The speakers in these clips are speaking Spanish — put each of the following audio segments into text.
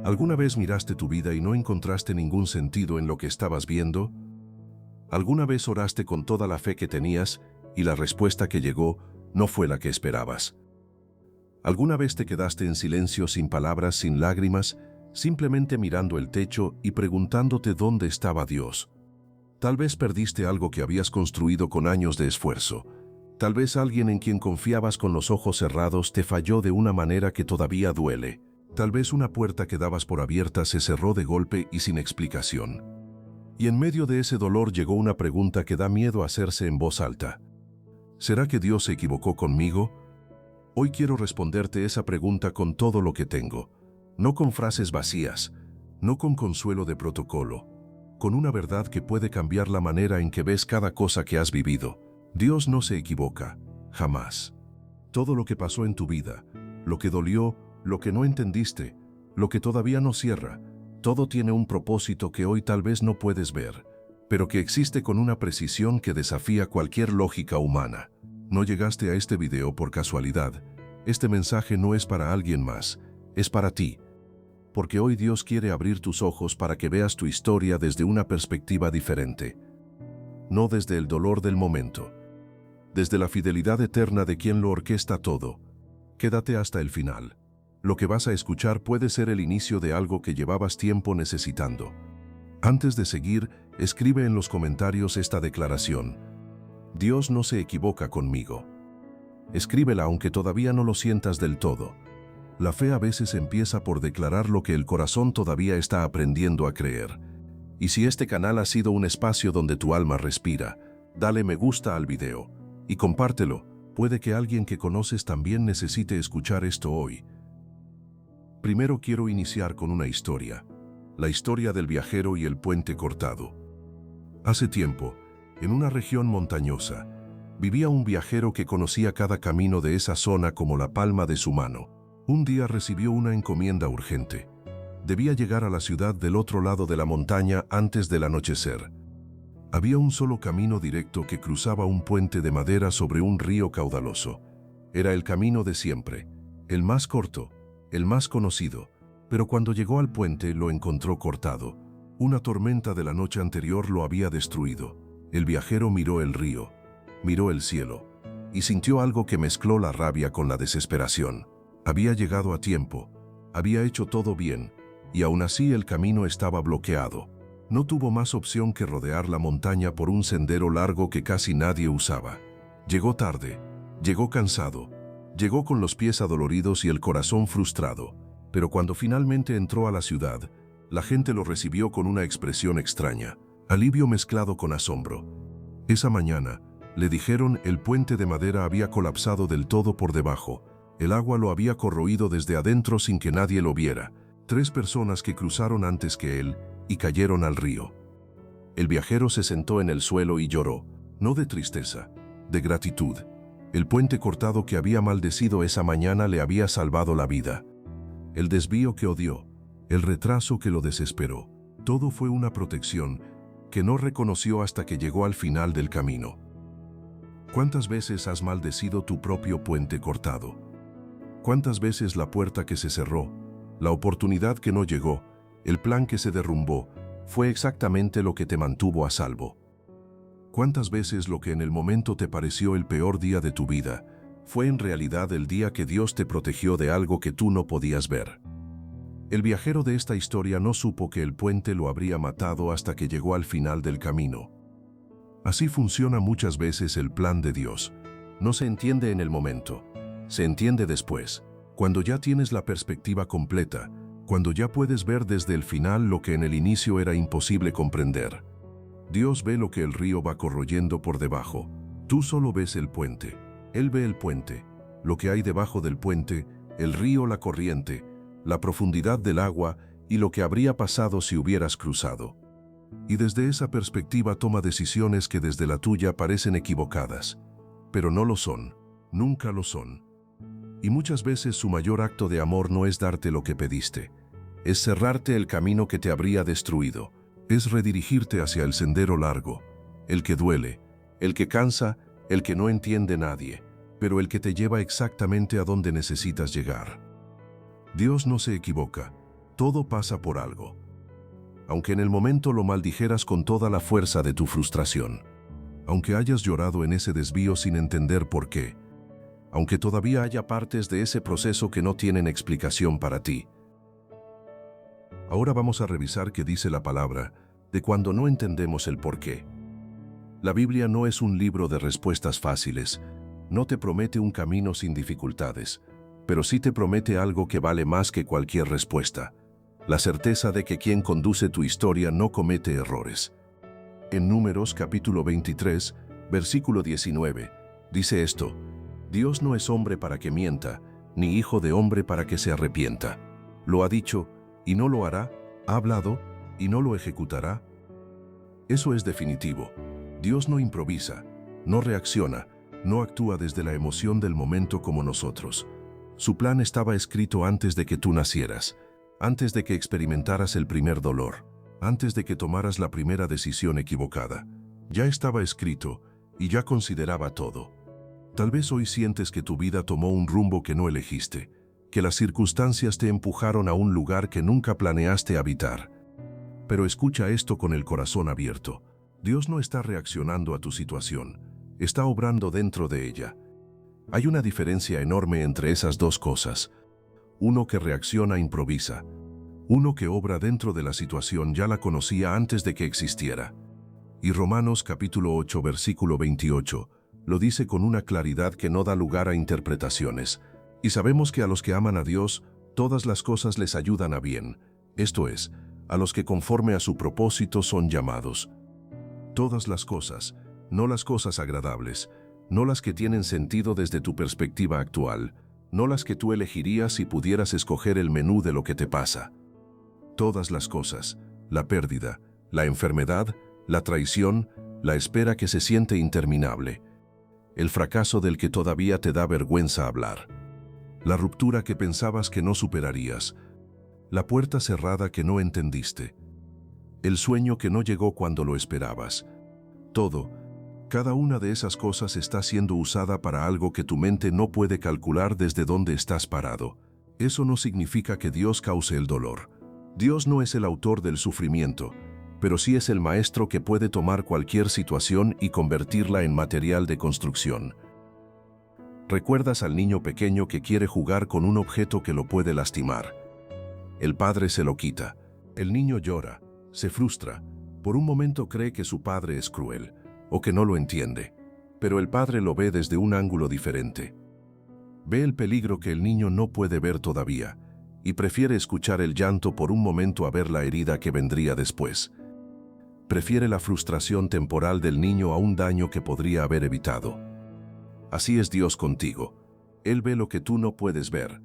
¿Alguna vez miraste tu vida y no encontraste ningún sentido en lo que estabas viendo? ¿Alguna vez oraste con toda la fe que tenías y la respuesta que llegó no fue la que esperabas? ¿Alguna vez te quedaste en silencio, sin palabras, sin lágrimas, simplemente mirando el techo y preguntándote dónde estaba Dios? Tal vez perdiste algo que habías construido con años de esfuerzo. Tal vez alguien en quien confiabas con los ojos cerrados te falló de una manera que todavía duele. Tal vez una puerta que dabas por abierta se cerró de golpe y sin explicación. Y en medio de ese dolor llegó una pregunta que da miedo hacerse en voz alta. ¿Será que Dios se equivocó conmigo? Hoy quiero responderte esa pregunta con todo lo que tengo. No con frases vacías, no con consuelo de protocolo, con una verdad que puede cambiar la manera en que ves cada cosa que has vivido. Dios no se equivoca, jamás. Todo lo que pasó en tu vida, lo que dolió, lo que no entendiste, lo que todavía no cierra, todo tiene un propósito que hoy tal vez no puedes ver, pero que existe con una precisión que desafía cualquier lógica humana. No llegaste a este video por casualidad. Este mensaje no es para alguien más, es para ti. Porque hoy Dios quiere abrir tus ojos para que veas tu historia desde una perspectiva diferente. No desde el dolor del momento. Desde la fidelidad eterna de quien lo orquesta todo. Quédate hasta el final. Lo que vas a escuchar puede ser el inicio de algo que llevabas tiempo necesitando. Antes de seguir, escribe en los comentarios esta declaración. Dios no se equivoca conmigo. Escríbela aunque todavía no lo sientas del todo. La fe a veces empieza por declarar lo que el corazón todavía está aprendiendo a creer. Y si este canal ha sido un espacio donde tu alma respira, dale me gusta al video y compártelo. Puede que alguien que conoces también necesite escuchar esto hoy. Primero quiero iniciar con una historia. La historia del viajero y el puente cortado. Hace tiempo, en una región montañosa, vivía un viajero que conocía cada camino de esa zona como la palma de su mano. Un día recibió una encomienda urgente. Debía llegar a la ciudad del otro lado de la montaña antes del anochecer. Había un solo camino directo que cruzaba un puente de madera sobre un río caudaloso. Era el camino de siempre, el más corto, el más conocido, pero cuando llegó al puente lo encontró cortado. Una tormenta de la noche anterior lo había destruido. El viajero miró el río, miró el cielo, y sintió algo que mezcló la rabia con la desesperación. Había llegado a tiempo, había hecho todo bien, y aún así el camino estaba bloqueado. No tuvo más opción que rodear la montaña por un sendero largo que casi nadie usaba. Llegó tarde, llegó cansado, llegó con los pies adoloridos y el corazón frustrado, pero cuando finalmente entró a la ciudad, la gente lo recibió con una expresión extraña, alivio mezclado con asombro. Esa mañana, le dijeron, el puente de madera había colapsado del todo por debajo. El agua lo había corroído desde adentro sin que nadie lo viera. 3 personas que cruzaron antes que él y cayeron al río. El viajero se sentó en el suelo y lloró, no de tristeza, de gratitud. El puente cortado que había maldecido esa mañana le había salvado la vida. El desvío que odió, el retraso que lo desesperó, todo fue una protección que no reconoció hasta que llegó al final del camino. ¿Cuántas veces has maldecido tu propio puente cortado? ¿Cuántas veces la puerta que se cerró, la oportunidad que no llegó, el plan que se derrumbó, fue exactamente lo que te mantuvo a salvo? ¿Cuántas veces lo que en el momento te pareció el peor día de tu vida, fue en realidad el día que Dios te protegió de algo que tú no podías ver? El viajero de esta historia no supo que el puente lo habría matado hasta que llegó al final del camino. Así funciona muchas veces el plan de Dios. No se entiende en el momento. Se entiende después, cuando ya tienes la perspectiva completa, cuando ya puedes ver desde el final lo que en el inicio era imposible comprender. Dios ve lo que el río va corroyendo por debajo. Tú solo ves el puente. Él ve el puente, lo que hay debajo del puente, el río, la corriente, la profundidad del agua y lo que habría pasado si hubieras cruzado. Y desde esa perspectiva toma decisiones que desde la tuya parecen equivocadas, pero no lo son, nunca lo son. Y muchas veces su mayor acto de amor no es darte lo que pediste, es cerrarte el camino que te habría destruido, es redirigirte hacia el sendero largo, el que duele, el que cansa, el que no entiende nadie, pero el que te lleva exactamente a donde necesitas llegar. Dios no se equivoca, Todo pasa por algo. Aunque en el momento lo maldijeras con toda la fuerza de tu frustración, aunque hayas llorado en ese desvío sin entender por qué, aunque todavía haya partes de ese proceso que no tienen explicación para ti. Ahora vamos a revisar qué dice la palabra de cuando no entendemos el por qué. La Biblia no es un libro de respuestas fáciles, no te promete un camino sin dificultades, pero sí te promete algo que vale más que cualquier respuesta: la certeza de que quien conduce tu historia no comete errores. En Números capítulo 23, versículo 19, dice esto: Dios no es hombre para que mienta, ni hijo de hombre para que se arrepienta. Lo ha dicho, y no lo hará; ha hablado, y no lo ejecutará. Eso es definitivo. Dios no improvisa, no reacciona, no actúa desde la emoción del momento como nosotros. Su plan estaba escrito antes de que tú nacieras, antes de que experimentaras el primer dolor, antes de que tomaras la primera decisión equivocada. Ya estaba escrito y ya consideraba todo. Tal vez hoy sientes que tu vida tomó un rumbo que no elegiste, que las circunstancias te empujaron a un lugar que nunca planeaste habitar. Pero escucha esto con el corazón abierto. Dios no está reaccionando a tu situación, está obrando dentro de ella. Hay una diferencia enorme entre esas dos cosas. Uno que reacciona improvisa. Uno que obra dentro de la situación ya la conocía antes de que existiera. Y Romanos capítulo 8 versículo 28 lo dice con una claridad que no da lugar a interpretaciones. Y sabemos que a los que aman a Dios, todas las cosas les ayudan a bien, esto es, a los que conforme a su propósito son llamados. Todas las cosas, no las cosas agradables, no las que tienen sentido desde tu perspectiva actual, no las que tú elegirías si pudieras escoger el menú de lo que te pasa. Todas las cosas, la pérdida, la enfermedad, la traición, la espera que se siente interminable, el fracaso del que todavía te da vergüenza hablar, la ruptura que pensabas que no superarías, la puerta cerrada que no entendiste, el sueño que no llegó cuando lo esperabas. Todo, cada una de esas cosas está siendo usada para algo que tu mente no puede calcular desde dónde estás parado. Eso no significa que Dios cause el dolor. Dios no es el autor del sufrimiento, pero sí es el maestro que puede tomar cualquier situación y convertirla en material de construcción. ¿Recuerdas al niño pequeño que quiere jugar con un objeto que lo puede lastimar? El padre se lo quita. El niño llora, se frustra. Por un momento cree que su padre es cruel, o que no lo entiende, pero el padre lo ve desde un ángulo diferente. Ve el peligro que el niño no puede ver todavía, y prefiere escuchar el llanto por un momento a ver la herida que vendría después. Prefiere la frustración temporal del niño a un daño que podría haber evitado. Así es Dios contigo. Él ve lo que tú no puedes ver,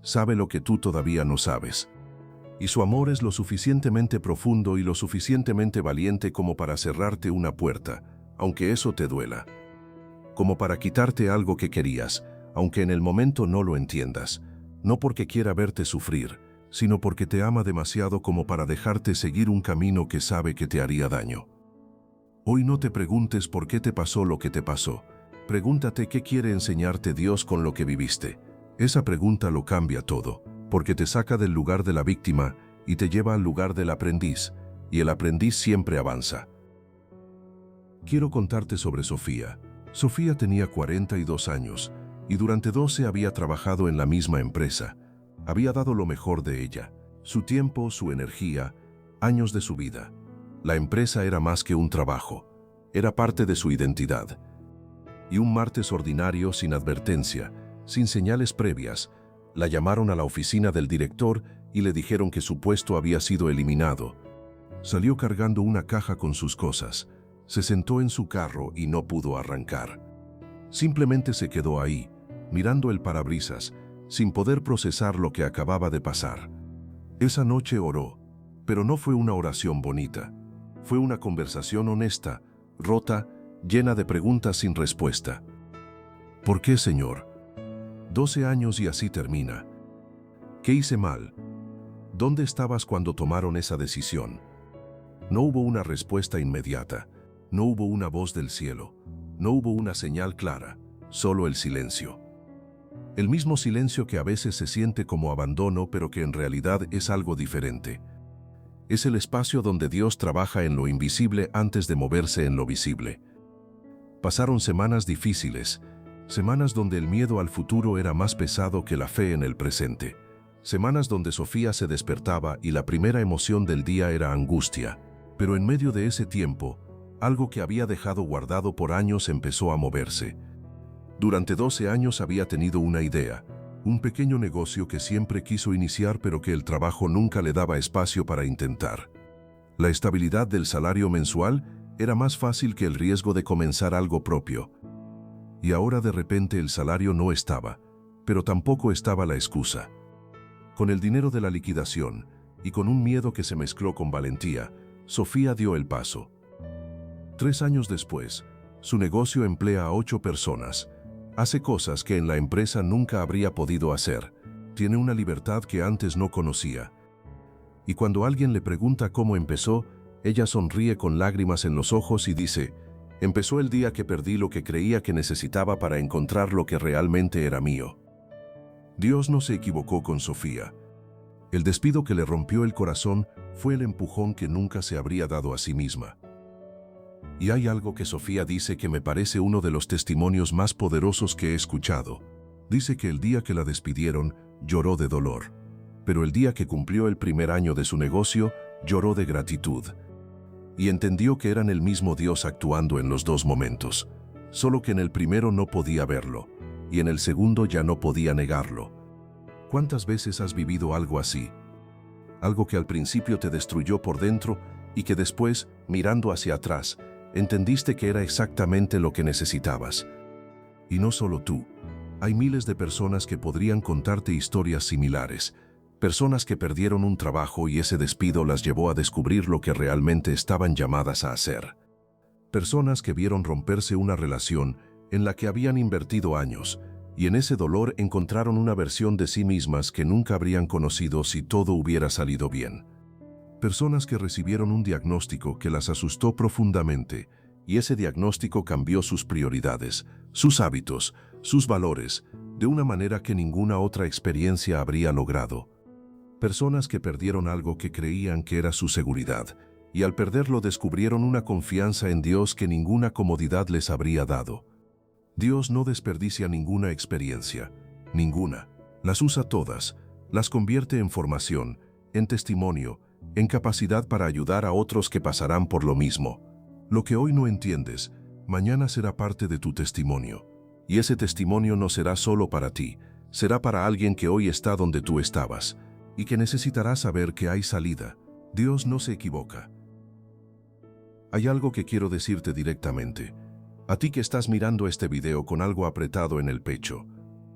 sabe lo que tú todavía no sabes. Y su amor es lo suficientemente profundo y lo suficientemente valiente como para cerrarte una puerta, aunque eso te duela. Como para quitarte algo que querías, aunque en el momento no lo entiendas, no porque quiera verte sufrir, sino porque te ama demasiado como para dejarte seguir un camino que sabe que te haría daño. Hoy no te preguntes por qué te pasó lo que te pasó. Pregúntate qué quiere enseñarte Dios con lo que viviste. Esa pregunta lo cambia todo, porque te saca del lugar de la víctima y te lleva al lugar del aprendiz, y el aprendiz siempre avanza. Quiero contarte sobre Sofía. Sofía tenía 42 años, y durante 12 había trabajado en la misma empresa. Había dado lo mejor de ella, su tiempo, su energía, años de su vida. La empresa era más que un trabajo, era parte de su identidad. Y un martes ordinario, sin advertencia, sin señales previas, la llamaron a la oficina del director y le dijeron que su puesto había sido eliminado. Salió cargando una caja con sus cosas, se sentó en su carro y no pudo arrancar. Simplemente se quedó ahí, mirando el parabrisas, sin poder procesar lo que acababa de pasar. Esa noche oró, pero no fue una oración bonita. Fue una conversación honesta, rota, llena de preguntas sin respuesta. ¿Por qué, Señor? 12 años y así termina. ¿Qué hice mal? ¿Dónde estabas cuando tomaron esa decisión? No hubo una respuesta inmediata, no hubo una voz del cielo, no hubo una señal clara, solo el silencio. El mismo silencio que a veces se siente como abandono, pero que en realidad es algo diferente. Es el espacio donde Dios trabaja en lo invisible antes de moverse en lo visible. Pasaron semanas difíciles, semanas donde el miedo al futuro era más pesado que la fe en el presente. Semanas donde Sofía se despertaba y la primera emoción del día era angustia. Pero en medio de ese tiempo, algo que había dejado guardado por años empezó a moverse. Durante 12 años había tenido una idea, un pequeño negocio que siempre quiso iniciar pero que el trabajo nunca le daba espacio para intentar. La estabilidad del salario mensual era más fácil que el riesgo de comenzar algo propio. Y ahora de repente el salario no estaba, pero tampoco estaba la excusa. Con el dinero de la liquidación y con un miedo que se mezcló con valentía, Sofía dio el paso. 3 años después, su negocio emplea a 8 personas. Hace cosas que en la empresa nunca habría podido hacer. Tiene una libertad que antes no conocía. Y cuando alguien le pregunta cómo empezó, ella sonríe con lágrimas en los ojos y dice: empezó el día que perdí lo que creía que necesitaba para encontrar lo que realmente era mío. Dios no se equivocó con Sofía. El despido que le rompió el corazón fue el empujón que nunca se habría dado a sí misma. Y hay algo que Sofía dice que me parece uno de los testimonios más poderosos que he escuchado. Dice que el día que la despidieron, lloró de dolor. Pero el día que cumplió el primer año de su negocio, lloró de gratitud. Y entendió que eran el mismo Dios actuando en los dos momentos. Solo que en el primero no podía verlo, y en el segundo ya no podía negarlo. ¿Cuántas veces has vivido algo así? Algo que al principio te destruyó por dentro y que después, mirando hacia atrás, entendiste que era exactamente lo que necesitabas. Y no solo tú. Hay miles de personas que podrían contarte historias similares. Personas que perdieron un trabajo y ese despido las llevó a descubrir lo que realmente estaban llamadas a hacer. Personas que vieron romperse una relación en la que habían invertido años, y en ese dolor encontraron una versión de sí mismas que nunca habrían conocido si todo hubiera salido bien. Personas que recibieron un diagnóstico que las asustó profundamente, y ese diagnóstico cambió sus prioridades, sus hábitos, sus valores, de una manera que ninguna otra experiencia habría logrado. Personas que perdieron algo que creían que era su seguridad, y al perderlo descubrieron una confianza en Dios que ninguna comodidad les habría dado. Dios no desperdicia ninguna experiencia, ninguna. Las usa todas, las convierte en formación, en testimonio, en capacidad para ayudar a otros que pasarán por lo mismo. Lo que hoy no entiendes, mañana será parte de tu testimonio. Y ese testimonio no será solo para ti, será para alguien que hoy está donde tú estabas, y que necesitará saber que hay salida. Dios no se equivoca. Hay algo que quiero decirte directamente. A ti que estás mirando este video con algo apretado en el pecho.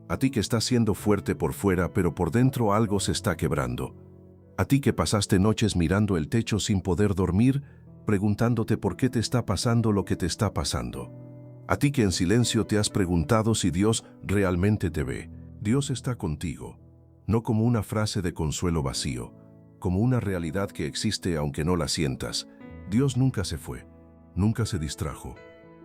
A ti que estás siendo fuerte por fuera, pero por dentro algo se está quebrando. A ti que pasaste noches mirando el techo sin poder dormir, preguntándote por qué te está pasando lo que te está pasando. A ti que en silencio te has preguntado si Dios realmente te ve. Dios está contigo, no como una frase de consuelo vacío, como una realidad que existe aunque no la sientas. Dios nunca se fue, nunca se distrajo.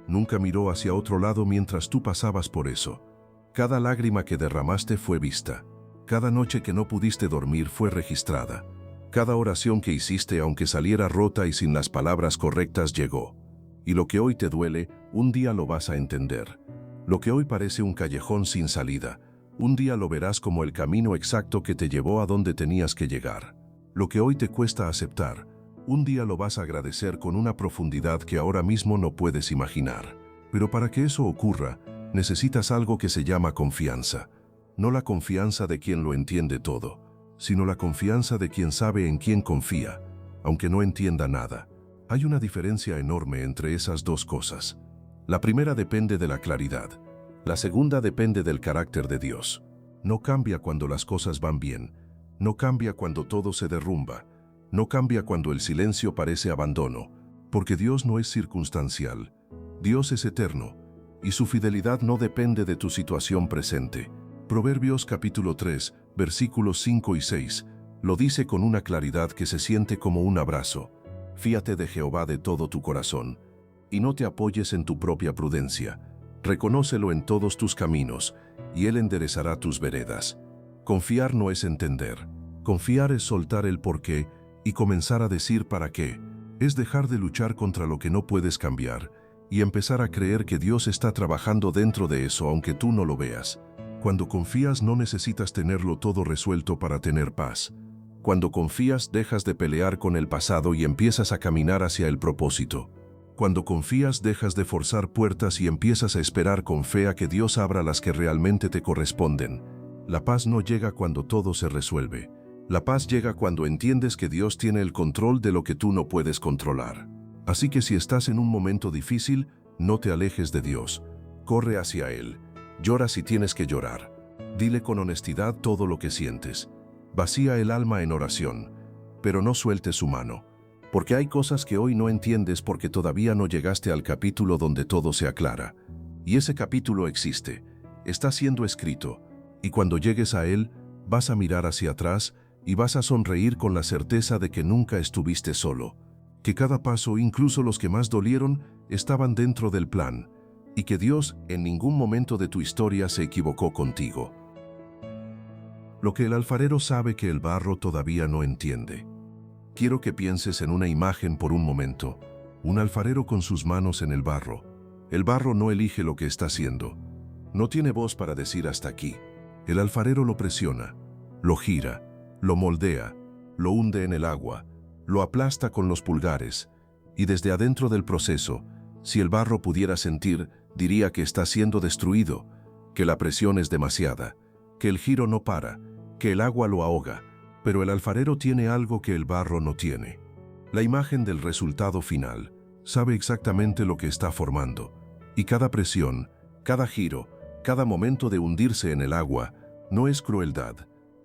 Nunca miró hacia otro lado mientras tú pasabas por eso. Cada lágrima que derramaste fue vista. Cada noche que no pudiste dormir fue registrada. Cada oración que hiciste, aunque saliera rota y sin las palabras correctas, llegó. Y lo que hoy te duele, un día lo vas a entender. Lo que hoy parece un callejón sin salida, un día lo verás como el camino exacto que te llevó a donde tenías que llegar. Lo que hoy te cuesta aceptar, un día lo vas a agradecer con una profundidad que ahora mismo no puedes imaginar. Pero para que eso ocurra, necesitas algo que se llama confianza. No la confianza de quien lo entiende todo, sino la confianza de quien sabe en quién confía, aunque no entienda nada. Hay una diferencia enorme entre esas dos cosas. La primera depende de la claridad. La segunda depende del carácter de Dios. No cambia cuando las cosas van bien. No cambia cuando todo se derrumba. No cambia cuando el silencio parece abandono, porque Dios no es circunstancial. Dios es eterno, y su fidelidad no depende de tu situación presente. Proverbios capítulo 3, versículos 5 y 6, lo dice con una claridad que se siente como un abrazo. Fíate de Jehová de todo tu corazón, y no te apoyes en tu propia prudencia. Reconócelo en todos tus caminos, y Él enderezará tus veredas. Confiar no es entender. Confiar es soltar el por qué y comenzar a decir para qué. Es dejar de luchar contra lo que no puedes cambiar y empezar a creer que Dios está trabajando dentro de eso aunque tú no lo veas. Cuando confías no necesitas tenerlo todo resuelto para tener paz. Cuando confías dejas de pelear con el pasado y empiezas a caminar hacia el propósito. Cuando confías dejas de forzar puertas y empiezas a esperar con fe a que Dios abra las que realmente te corresponden. La paz no llega cuando todo se resuelve. La paz llega cuando entiendes que Dios tiene el control de lo que tú no puedes controlar. Así que si estás en un momento difícil, no te alejes de Dios. Corre hacia Él. Llora si tienes que llorar. Dile con honestidad todo lo que sientes. Vacía el alma en oración, pero no sueltes su mano. Porque hay cosas que hoy no entiendes porque todavía no llegaste al capítulo donde todo se aclara. Y ese capítulo existe, está siendo escrito, y cuando llegues a él, vas a mirar hacia atrás y vas a sonreír con la certeza de que nunca estuviste solo, que cada paso, incluso los que más dolieron, estaban dentro del plan, y que Dios en ningún momento de tu historia se equivocó contigo. Lo que el alfarero sabe que el barro todavía no entiende. Quiero que pienses en una imagen por un momento. Un alfarero con sus manos en el barro. El barro no elige lo que está haciendo. No tiene voz para decir hasta aquí. El alfarero lo presiona, lo gira, lo moldea, lo hunde en el agua, lo aplasta con los pulgares, y desde adentro del proceso, si el barro pudiera sentir, diría que está siendo destruido, que la presión es demasiada, que el giro no para, que el agua lo ahoga. Pero el alfarero tiene algo que el barro no tiene. La imagen del resultado final. Sabe exactamente lo que está formando. Y cada presión, cada giro, cada momento de hundirse en el agua, no es crueldad,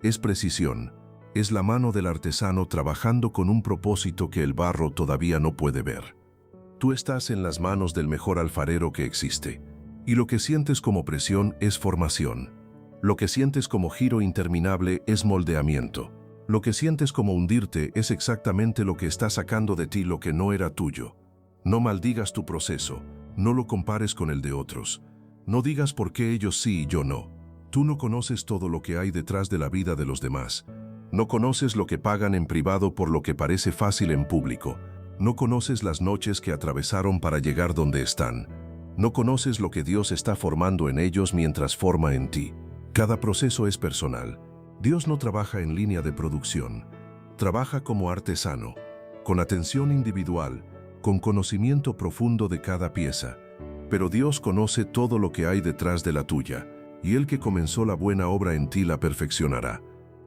es precisión. Es la mano del artesano trabajando con un propósito que el barro todavía no puede ver. Tú estás en las manos del mejor alfarero que existe. Y lo que sientes como presión es formación. Lo que sientes como giro interminable es moldeamiento. Lo que sientes como hundirte es exactamente lo que está sacando de ti lo que no era tuyo. No maldigas tu proceso, no lo compares con el de otros. No digas por qué ellos sí y yo no. Tú no conoces todo lo que hay detrás de la vida de los demás. No conoces lo que pagan en privado por lo que parece fácil en público. No conoces las noches que atravesaron para llegar donde están. No conoces lo que Dios está formando en ellos mientras forma en ti. Cada proceso es personal. Dios no trabaja en línea de producción, trabaja como artesano, con atención individual, con conocimiento profundo de cada pieza. Pero Dios conoce todo lo que hay detrás de la tuya, y el que comenzó la buena obra en ti la perfeccionará.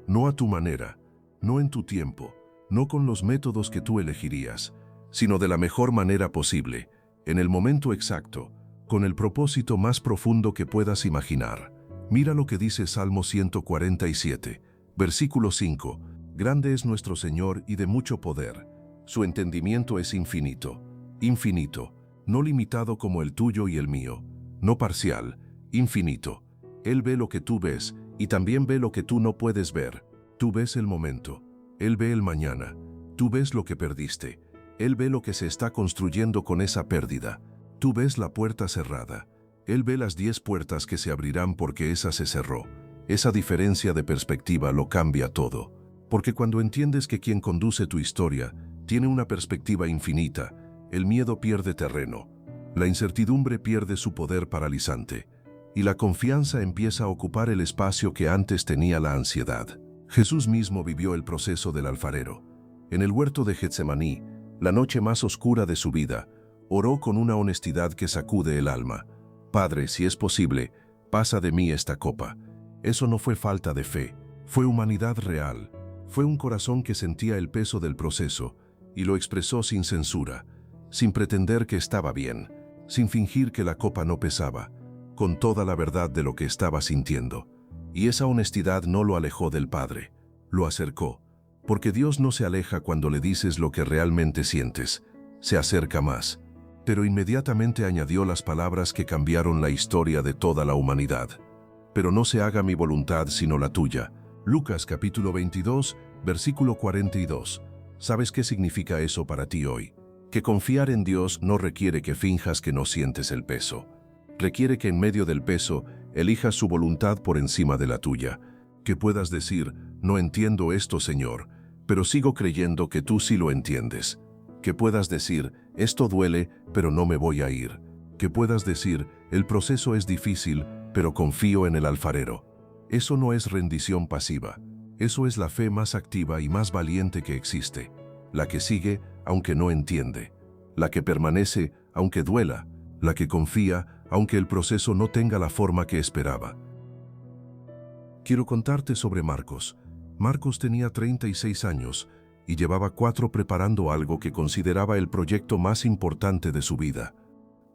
No a tu manera, no en tu tiempo, no con los métodos que tú elegirías, sino de la mejor manera posible, en el momento exacto, con el propósito más profundo que puedas imaginar. Mira lo que dice Salmo 147, versículo 5. Grande es nuestro Señor y de mucho poder. Su entendimiento es infinito. Infinito, no limitado como el tuyo y el mío. No parcial, infinito. Él ve lo que tú ves y también ve lo que tú no puedes ver. Tú ves el momento. Él ve el mañana. Tú ves lo que perdiste. Él ve lo que se está construyendo con esa pérdida. Tú ves la puerta cerrada. Él ve las 10 puertas que se abrirán porque esa se cerró. Esa diferencia de perspectiva lo cambia todo. Porque cuando entiendes que quien conduce tu historia tiene una perspectiva infinita, el miedo pierde terreno, la incertidumbre pierde su poder paralizante, y la confianza empieza a ocupar el espacio que antes tenía la ansiedad. Jesús mismo vivió el proceso del alfarero. En el huerto de Getsemaní, la noche más oscura de su vida, oró con una honestidad que sacude el alma. Padre, si es posible, pasa de mí esta copa. Eso no fue falta de fe, fue humanidad real. Fue un corazón que sentía el peso del proceso y lo expresó sin censura, sin pretender que estaba bien, sin fingir que la copa no pesaba, con toda la verdad de lo que estaba sintiendo. Y esa honestidad no lo alejó del Padre, lo acercó, porque Dios no se aleja cuando le dices lo que realmente sientes, se acerca más. Pero inmediatamente añadió las palabras que cambiaron la historia de toda la humanidad. Pero no se haga mi voluntad sino la tuya. Lucas capítulo 22, versículo 42. ¿Sabes qué significa eso para ti hoy? Que confiar en Dios no requiere que finjas que no sientes el peso. Requiere que en medio del peso elijas su voluntad por encima de la tuya. Que puedas decir, no entiendo esto, Señor, pero sigo creyendo que tú sí lo entiendes. Que puedas decir, esto duele, pero no me voy a ir. Que puedas decir, el proceso es difícil, pero confío en el alfarero. Eso no es rendición pasiva. Eso es la fe más activa y más valiente que existe. La que sigue, aunque no entiende. La que permanece, aunque duela. La que confía, aunque el proceso no tenga la forma que esperaba. Quiero contarte sobre Marcos. Marcos tenía 36 años y llevaba 4 preparando algo que consideraba el proyecto más importante de su vida.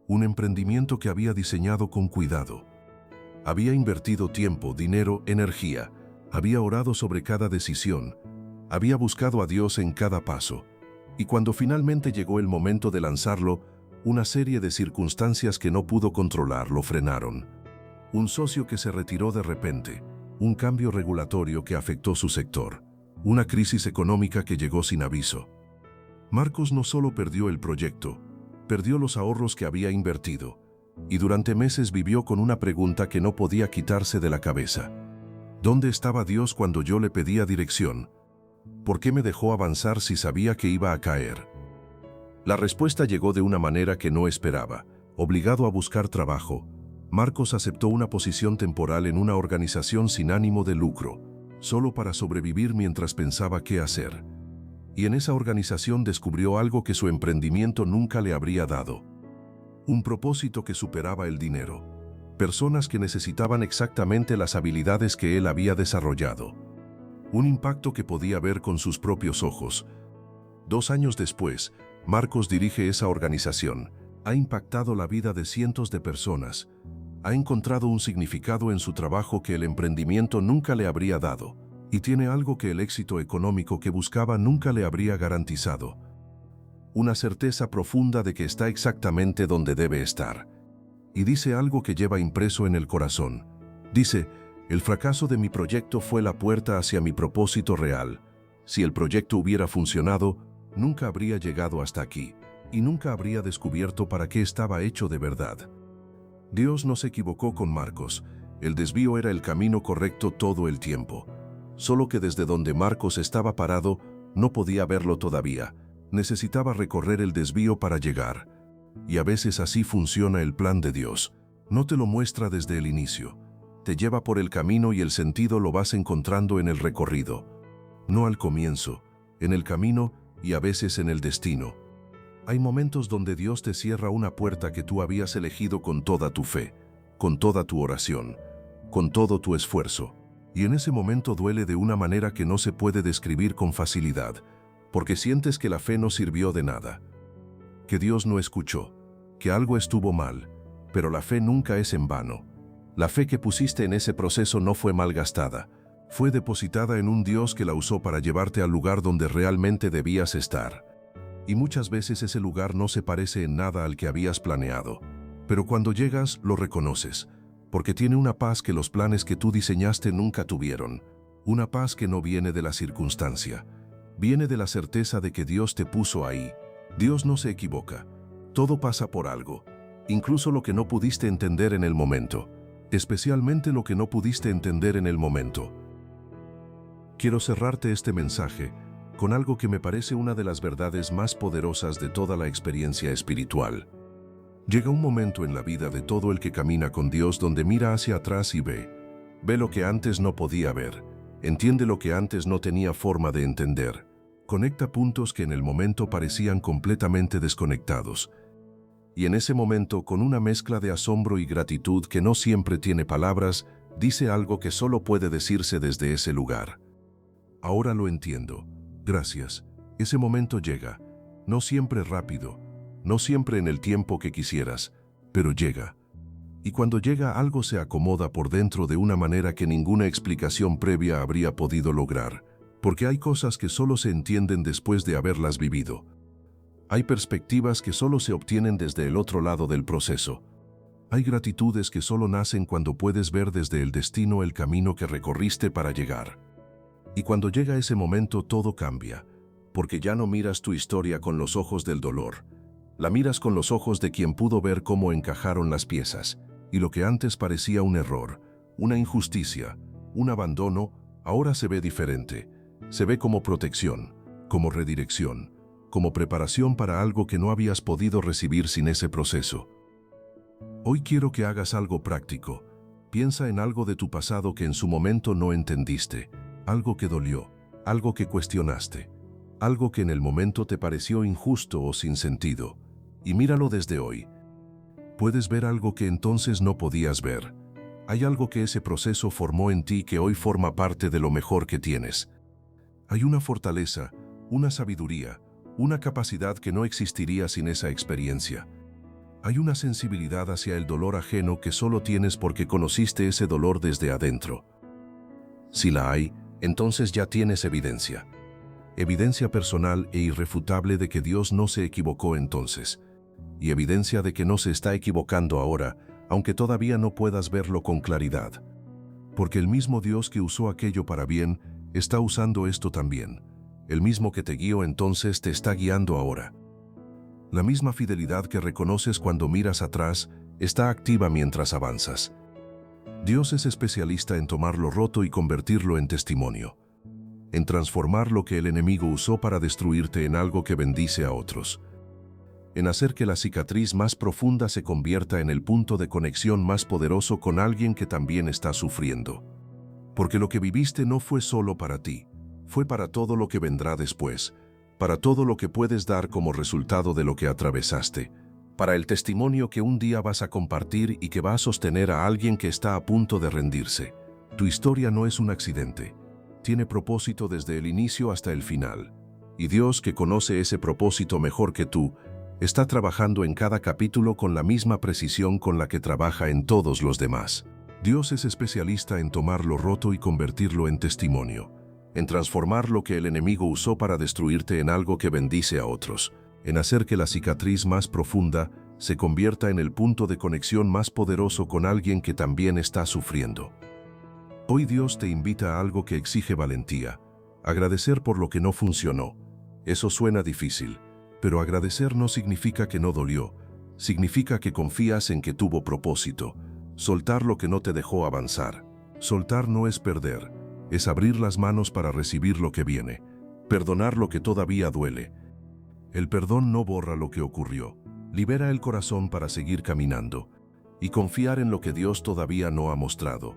Un emprendimiento que había diseñado con cuidado. Había invertido tiempo, dinero, energía. Había orado sobre cada decisión. Había buscado a Dios en cada paso. Y cuando finalmente llegó el momento de lanzarlo, una serie de circunstancias que no pudo controlar lo frenaron. Un socio que se retiró de repente. Un cambio regulatorio que afectó su sector. Una crisis económica que llegó sin aviso. Marcos no solo perdió el proyecto, perdió los ahorros que había invertido. Y durante meses vivió con una pregunta que no podía quitarse de la cabeza. ¿Dónde estaba Dios cuando yo le pedía dirección? ¿Por qué me dejó avanzar si sabía que iba a caer? La respuesta llegó de una manera que no esperaba. Obligado a buscar trabajo, Marcos aceptó una posición temporal en una organización sin ánimo de lucro, solo para sobrevivir mientras pensaba qué hacer. Y en esa organización descubrió algo que su emprendimiento nunca le habría dado. Un propósito que superaba el dinero. Personas que necesitaban exactamente las habilidades que él había desarrollado. Un impacto que podía ver con sus propios ojos. 2 años después, Marcos dirige esa organización. Ha impactado la vida de cientos de personas. Ha encontrado un significado en su trabajo que el emprendimiento nunca le habría dado. Y tiene algo que el éxito económico que buscaba nunca le habría garantizado. Una certeza profunda de que está exactamente donde debe estar. Y dice algo que lleva impreso en el corazón. Dice, el fracaso de mi proyecto fue la puerta hacia mi propósito real. Si el proyecto hubiera funcionado, nunca habría llegado hasta aquí, y nunca habría descubierto para qué estaba hecho de verdad. Dios no se equivocó con Marcos. El desvío era el camino correcto todo el tiempo. Solo que desde donde Marcos estaba parado, no podía verlo todavía. Necesitaba recorrer el desvío para llegar. Y a veces así funciona el plan de Dios. No te lo muestra desde el inicio. Te lleva por el camino y el sentido lo vas encontrando en el recorrido. No al comienzo, en el camino y a veces en el destino. Hay momentos donde Dios te cierra una puerta que tú habías elegido con toda tu fe, con toda tu oración, con todo tu esfuerzo. Y en ese momento duele de una manera que no se puede describir con facilidad, porque sientes que la fe no sirvió de nada. Que Dios no escuchó, que algo estuvo mal, pero la fe nunca es en vano. La fe que pusiste en ese proceso no fue malgastada, fue depositada en un Dios que la usó para llevarte al lugar donde realmente debías estar. Y muchas veces ese lugar no se parece en nada al que habías planeado, pero cuando llegas lo reconoces, porque tiene una paz que los planes que tú diseñaste nunca tuvieron, una paz que no viene de la circunstancia, viene de la certeza de que Dios te puso ahí. Dios no se equivoca. Todo pasa por algo, incluso lo que no pudiste entender en el momento, especialmente lo que no pudiste entender en el momento. Quiero cerrarte este mensaje con algo que me parece una de las verdades más poderosas de toda la experiencia espiritual. Llega un momento en la vida de todo el que camina con Dios donde mira hacia atrás y ve lo que antes no podía ver, entiende lo que antes no tenía forma de entender. Conecta puntos que en el momento parecían completamente desconectados. Y en ese momento, con una mezcla de asombro y gratitud que no siempre tiene palabras, dice algo que solo puede decirse desde ese lugar. Ahora lo entiendo. Gracias. Ese momento llega. No siempre rápido, no siempre en el tiempo que quisieras, pero llega. Y cuando llega, algo se acomoda por dentro de una manera que ninguna explicación previa habría podido lograr. Porque hay cosas que solo se entienden después de haberlas vivido. Hay perspectivas que solo se obtienen desde el otro lado del proceso. Hay gratitudes que solo nacen cuando puedes ver desde el destino el camino que recorriste para llegar. Y cuando llega ese momento todo cambia, porque ya no miras tu historia con los ojos del dolor. La miras con los ojos de quien pudo ver cómo encajaron las piezas. Y lo que antes parecía un error, una injusticia, un abandono, ahora se ve diferente. Se ve como protección, como redirección, como preparación para algo que no habías podido recibir sin ese proceso. Hoy quiero que hagas algo práctico. Piensa en algo de tu pasado que en su momento no entendiste, algo que dolió, algo que cuestionaste, algo que en el momento te pareció injusto o sin sentido, y míralo desde hoy. Puedes ver algo que entonces no podías ver. Hay algo que ese proceso formó en ti que hoy forma parte de lo mejor que tienes. Hay una fortaleza, una sabiduría, una capacidad que no existiría sin esa experiencia. Hay una sensibilidad hacia el dolor ajeno que solo tienes porque conociste ese dolor desde adentro. Si la hay, entonces ya tienes evidencia. Evidencia personal e irrefutable de que Dios no se equivocó entonces. Y evidencia de que no se está equivocando ahora, aunque todavía no puedas verlo con claridad. Porque el mismo Dios que usó aquello para bien, está usando esto también. El mismo que te guió entonces te está guiando ahora. La misma fidelidad que reconoces cuando miras atrás, está activa mientras avanzas. Dios es especialista en tomar lo roto y convertirlo en testimonio. En transformar lo que el enemigo usó para destruirte en algo que bendice a otros. En hacer que la cicatriz más profunda se convierta en el punto de conexión más poderoso con alguien que también está sufriendo. Porque lo que viviste no fue solo para ti, fue para todo lo que vendrá después, para todo lo que puedes dar como resultado de lo que atravesaste, para el testimonio que un día vas a compartir y que va a sostener a alguien que está a punto de rendirse. Tu historia no es un accidente, tiene propósito desde el inicio hasta el final, y Dios, que conoce ese propósito mejor que tú, está trabajando en cada capítulo con la misma precisión con la que trabaja en todos los demás. Dios es especialista en tomar lo roto y convertirlo en testimonio, en transformar lo que el enemigo usó para destruirte en algo que bendice a otros, en hacer que la cicatriz más profunda se convierta en el punto de conexión más poderoso con alguien que también está sufriendo. Hoy Dios te invita a algo que exige valentía, agradecer por lo que no funcionó. Eso suena difícil, pero agradecer no significa que no dolió, significa que confías en que tuvo propósito, soltar lo que no te dejó avanzar. Soltar no es perder, es abrir las manos para recibir lo que viene, perdonar lo que todavía duele. El perdón no borra lo que ocurrió, libera el corazón para seguir caminando y confiar en lo que Dios todavía no ha mostrado.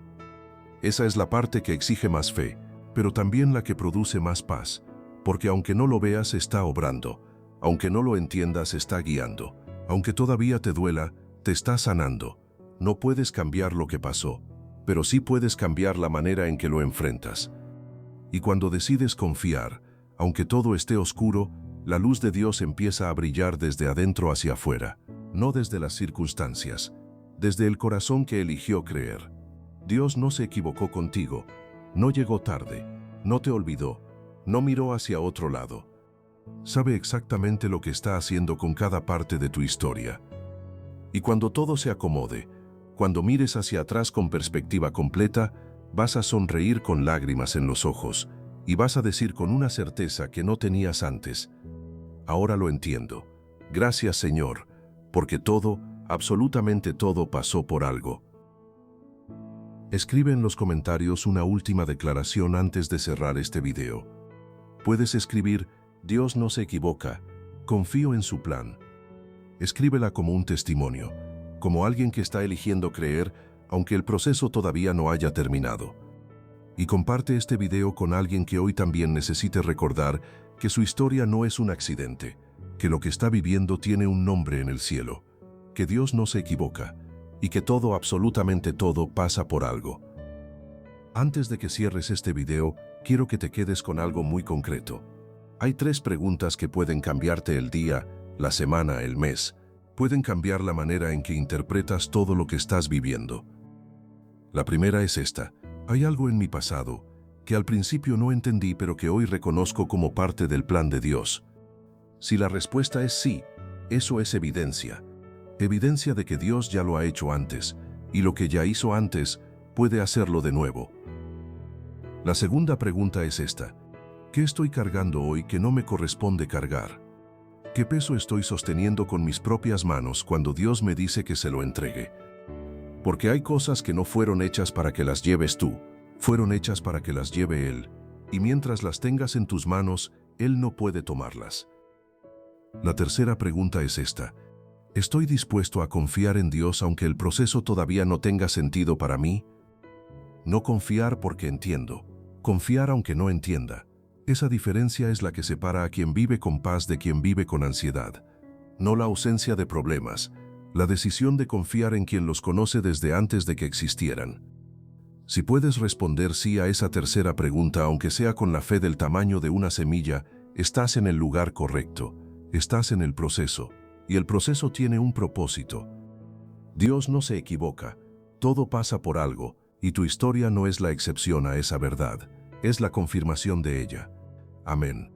Esa es la parte que exige más fe, pero también la que produce más paz, porque aunque no lo veas está obrando, aunque no lo entiendas está guiando, aunque todavía te duela, te está sanando. No puedes cambiar lo que pasó, pero sí puedes cambiar la manera en que lo enfrentas. Y cuando decides confiar, aunque todo esté oscuro, la luz de Dios empieza a brillar desde adentro hacia afuera, no desde las circunstancias, desde el corazón que eligió creer. Dios no se equivocó contigo, no llegó tarde, no te olvidó, no miró hacia otro lado. Sabe exactamente lo que está haciendo con cada parte de tu historia. Y cuando todo se acomode, cuando mires hacia atrás con perspectiva completa, vas a sonreír con lágrimas en los ojos y vas a decir con una certeza que no tenías antes: ahora lo entiendo. Gracias, Señor, porque todo, absolutamente todo pasó por algo. Escribe en los comentarios una última declaración antes de cerrar este video. Puedes escribir: Dios no se equivoca, confío en su plan. Escríbela como un testimonio, como alguien que está eligiendo creer, aunque el proceso todavía no haya terminado. Y comparte este video con alguien que hoy también necesite recordar que su historia no es un accidente, que lo que está viviendo tiene un nombre en el cielo, que Dios no se equivoca y que todo, absolutamente todo, pasa por algo. Antes de que cierres este video, quiero que te quedes con algo muy concreto. Hay 3 preguntas que pueden cambiarte el día, la semana, el mes. Pueden cambiar la manera en que interpretas todo lo que estás viviendo. La primera es esta: ¿hay algo en mi pasado que al principio no entendí pero que hoy reconozco como parte del plan de Dios? Si la respuesta es sí, eso es evidencia. Evidencia de que Dios ya lo ha hecho antes, y lo que ya hizo antes, puede hacerlo de nuevo. La segunda pregunta es esta: ¿qué estoy cargando hoy que no me corresponde cargar? ¿Qué peso estoy sosteniendo con mis propias manos cuando Dios me dice que se lo entregue? Porque hay cosas que no fueron hechas para que las lleves tú, fueron hechas para que las lleve Él, y mientras las tengas en tus manos, Él no puede tomarlas. La tercera pregunta es esta: ¿estoy dispuesto a confiar en Dios aunque el proceso todavía no tenga sentido para mí? No confiar porque entiendo, confiar aunque no entienda. Esa diferencia es la que separa a quien vive con paz de quien vive con ansiedad. No la ausencia de problemas, la decisión de confiar en quien los conoce desde antes de que existieran. Si puedes responder sí a esa tercera pregunta, aunque sea con la fe del tamaño de una semilla, estás en el lugar correcto, estás en el proceso, y el proceso tiene un propósito. Dios no se equivoca, todo pasa por algo, y tu historia no es la excepción a esa verdad, es la confirmación de ella. Amén.